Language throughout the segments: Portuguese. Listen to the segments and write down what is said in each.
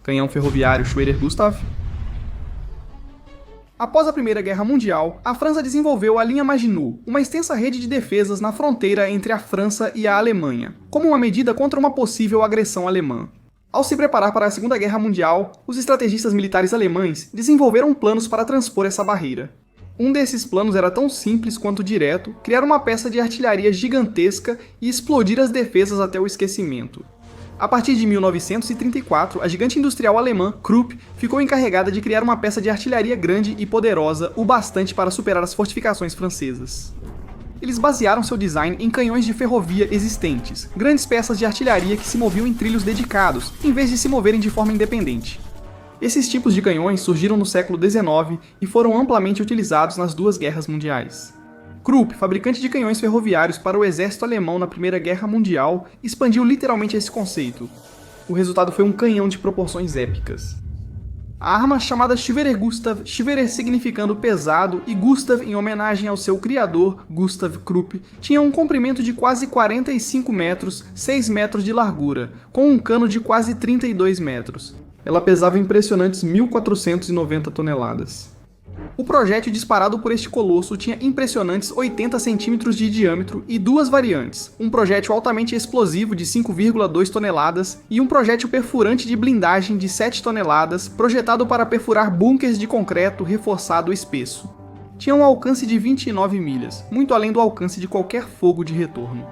Canhão ferroviário Schwerer Gustav. Após a Primeira Guerra Mundial, a França desenvolveu a linha Maginot, uma extensa rede de defesas na fronteira entre a França e a Alemanha, como uma medida contra uma possível agressão alemã. Ao se preparar para a Segunda Guerra Mundial, os estrategistas militares alemães desenvolveram planos para transpor essa barreira. Um desses planos era tão simples quanto direto: criar uma peça de artilharia gigantesca e explodir as defesas até o esquecimento. A partir de 1934, a gigante industrial alemã Krupp ficou encarregada de criar uma peça de artilharia grande e poderosa o bastante para superar as fortificações francesas. Eles basearam seu design em canhões de ferrovia existentes, grandes peças de artilharia que se moviam em trilhos dedicados, em vez de se moverem de forma independente. Esses tipos de canhões surgiram no século XIX e foram amplamente utilizados nas duas guerras mundiais. Krupp, fabricante de canhões ferroviários para o exército alemão na Primeira Guerra Mundial, expandiu literalmente esse conceito. O resultado foi um canhão de proporções épicas. A arma, chamada Schwerer Gustav, Schwerer significando pesado e Gustav em homenagem ao seu criador, Gustav Krupp, tinha um comprimento de quase 45 metros, 6 metros de largura, com um cano de quase 32 metros. Ela pesava impressionantes 1.490 toneladas. O projétil disparado por este colosso tinha impressionantes 80 centímetros de diâmetro e duas variantes, um projétil altamente explosivo de 5,2 toneladas e um projétil perfurante de blindagem de 7 toneladas, projetado para perfurar bunkers de concreto reforçado espesso. Tinha um alcance de 29 milhas, muito além do alcance de qualquer fogo de retorno.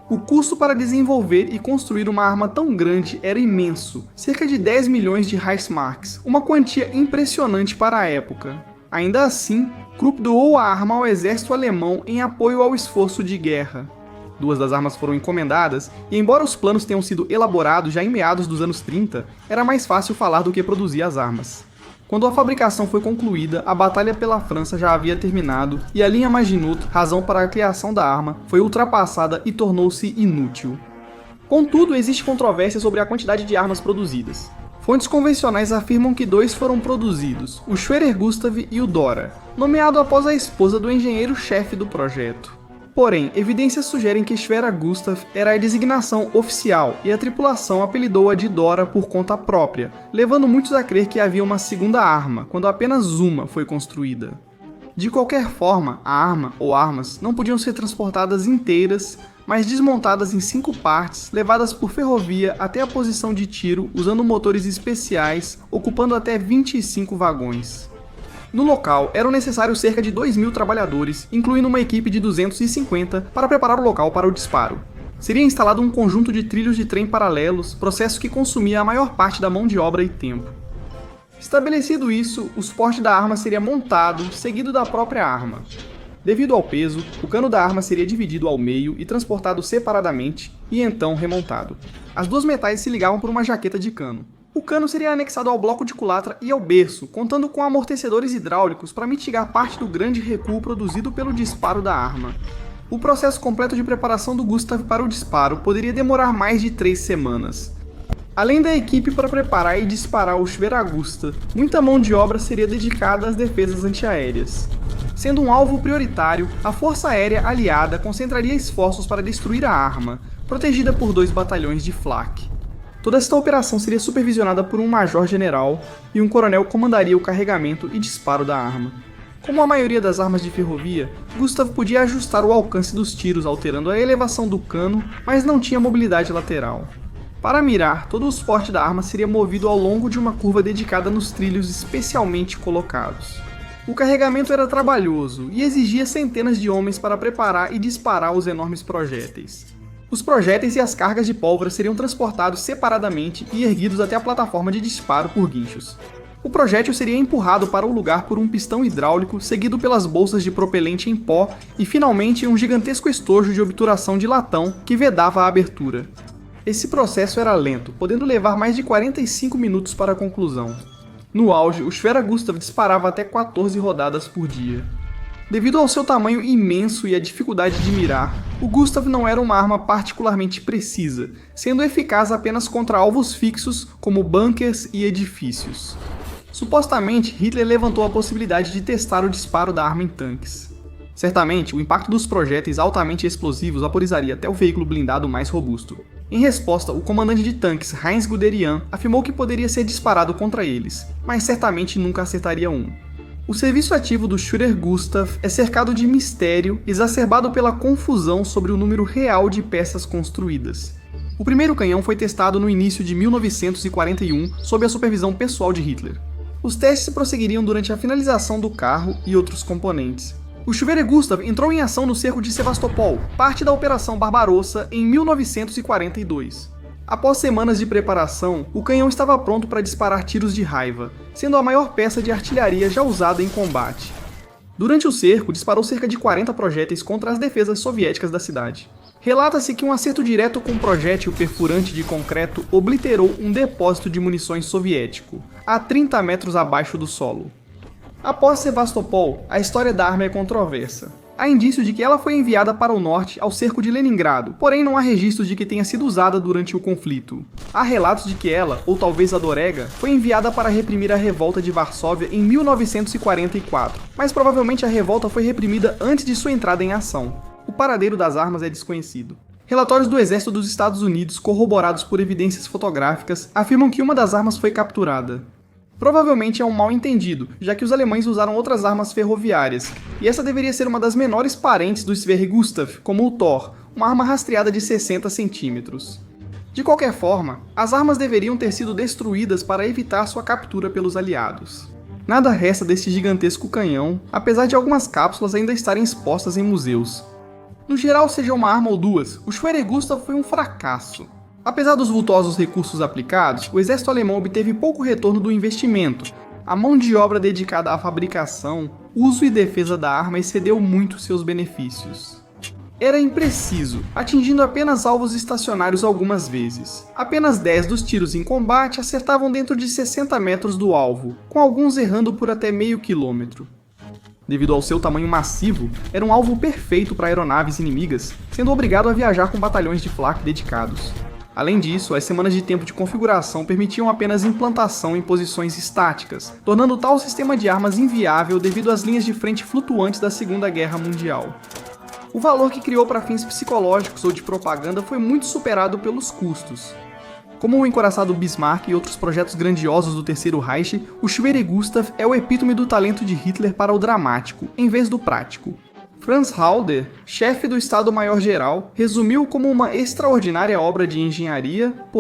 O custo para desenvolver e construir uma arma tão grande era imenso, cerca de 10 milhões de Reichsmarks, uma quantia impressionante para a época. Ainda assim, Krupp doou a arma ao exército alemão em apoio ao esforço de guerra. Duas das armas foram encomendadas, e embora os planos tenham sido elaborados já em meados dos anos 30, era mais fácil falar do que produzir as armas. Quando a fabricação foi concluída, a batalha pela França já havia terminado, e a linha Maginot, razão para a criação da arma, foi ultrapassada e tornou-se inútil. Contudo, existe controvérsia sobre a quantidade de armas produzidas. Fontes convencionais afirmam que dois foram produzidos, o Schwerer Gustav e o Dora, nomeado após a esposa do engenheiro-chefe do projeto. Porém, evidências sugerem que Schwerer Gustav era a designação oficial e a tripulação apelidou-a de Dora por conta própria, levando muitos a crer que havia uma segunda arma, quando apenas uma foi construída. De qualquer forma, a arma ou armas não podiam ser transportadas inteiras, mas desmontadas em 5 partes, levadas por ferrovia até a posição de tiro usando motores especiais, ocupando até 25 vagões. No local, eram necessários cerca de 2.000 trabalhadores, incluindo uma equipe de 250 para preparar o local para o disparo. Seria instalado um conjunto de trilhos de trem paralelos, processo que consumia a maior parte da mão de obra e tempo. Estabelecido isso, o suporte da arma seria montado, seguido da própria arma. Devido ao peso, o cano da arma seria dividido ao meio e transportado separadamente, e então remontado. As duas metais se ligavam por uma jaqueta de cano. O cano seria anexado ao bloco de culatra e ao berço, contando com amortecedores hidráulicos para mitigar parte do grande recuo produzido pelo disparo da arma. O processo completo de preparação do Gustav para o disparo poderia demorar mais de 3 semanas. Além da equipe para preparar e disparar o Schwerer Gustav, muita mão de obra seria dedicada às defesas antiaéreas. Sendo um alvo prioritário, a Força Aérea Aliada concentraria esforços para destruir a arma, protegida por 2 batalhões de Flak. Toda esta operação seria supervisionada por um major-general, e um coronel comandaria o carregamento e disparo da arma. Como a maioria das armas de ferrovia, Gustav podia ajustar o alcance dos tiros alterando a elevação do cano, mas não tinha mobilidade lateral. Para mirar, todo o suporte da arma seria movido ao longo de uma curva dedicada nos trilhos especialmente colocados. O carregamento era trabalhoso e exigia centenas de homens para preparar e disparar os enormes projéteis. Os projéteis e as cargas de pólvora seriam transportados separadamente e erguidos até a plataforma de disparo por guinchos. O projétil seria empurrado para o lugar por um pistão hidráulico, seguido pelas bolsas de propelente em pó e, finalmente, um gigantesco estojo de obturação de latão que vedava a abertura. Esse processo era lento, podendo levar mais de 45 minutos para a conclusão. No auge, o Schwerer Gustav disparava até 14 rodadas por dia. Devido ao seu tamanho imenso e à dificuldade de mirar, o Gustav não era uma arma particularmente precisa, sendo eficaz apenas contra alvos fixos como bunkers e edifícios. Supostamente, Hitler levantou a possibilidade de testar o disparo da arma em tanques. Certamente, o impacto dos projéteis altamente explosivos vaporizaria até o veículo blindado mais robusto. Em resposta, o comandante de tanques Heinz Guderian afirmou que poderia ser disparado contra eles, mas certamente nunca acertaria um. O serviço ativo do Führer Gustav é cercado de mistério, exacerbado pela confusão sobre o número real de peças construídas. O primeiro canhão foi testado no início de 1941 sob a supervisão pessoal de Hitler. Os testes prosseguiriam durante a finalização do carro e outros componentes. O Führer Gustav entrou em ação no cerco de Sevastopol, parte da Operação Barbarossa, em 1942. Após semanas de preparação, o canhão estava pronto para disparar tiros de raiva, sendo a maior peça de artilharia já usada em combate. Durante o cerco, disparou cerca de 40 projéteis contra as defesas soviéticas da cidade. Relata-se que um acerto direto com um projétil perfurante de concreto obliterou um depósito de munições soviético, a 30 metros abaixo do solo. Após Sevastopol, a história da arma é controversa. Há indício de que ela foi enviada para o norte ao cerco de Leningrado, porém não há registros de que tenha sido usada durante o conflito. Há relatos de que ela, ou talvez a Dorega, foi enviada para reprimir a revolta de Varsóvia em 1944, mas provavelmente a revolta foi reprimida antes de sua entrada em ação. O paradeiro das armas é desconhecido. Relatórios do Exército dos Estados Unidos, corroborados por evidências fotográficas, afirmam que uma das armas foi capturada. Provavelmente é um mal-entendido, já que os alemães usaram outras armas ferroviárias, e essa deveria ser uma das menores parentes do Führer Gustav, como o Thor, uma arma rastreada de 60 centímetros. De qualquer forma, as armas deveriam ter sido destruídas para evitar sua captura pelos aliados. Nada resta deste gigantesco canhão, apesar de algumas cápsulas ainda estarem expostas em museus. No geral, seja uma arma ou duas, o Führer Gustav foi um fracasso. Apesar dos vultosos recursos aplicados, o exército alemão obteve pouco retorno do investimento. A mão de obra dedicada à fabricação, uso e defesa da arma excedeu muito seus benefícios. Era impreciso, atingindo apenas alvos estacionários algumas vezes. Apenas 10 dos tiros em combate acertavam dentro de 60 metros do alvo, com alguns errando por até meio quilômetro. Devido ao seu tamanho massivo, era um alvo perfeito para aeronaves inimigas, sendo obrigado a viajar com batalhões de flak dedicados. Além disso, as semanas de tempo de configuração permitiam apenas implantação em posições estáticas, tornando tal sistema de armas inviável devido às linhas de frente flutuantes da Segunda Guerra Mundial. O valor que criou para fins psicológicos ou de propaganda foi muito superado pelos custos. Como o encoraçado Bismarck e outros projetos grandiosos do Terceiro Reich, o Führer Gustav é o epítome do talento de Hitler para o dramático, em vez do prático. Franz Halder, chefe do Estado-Maior-Geral, resumiu como uma extraordinária obra de engenharia,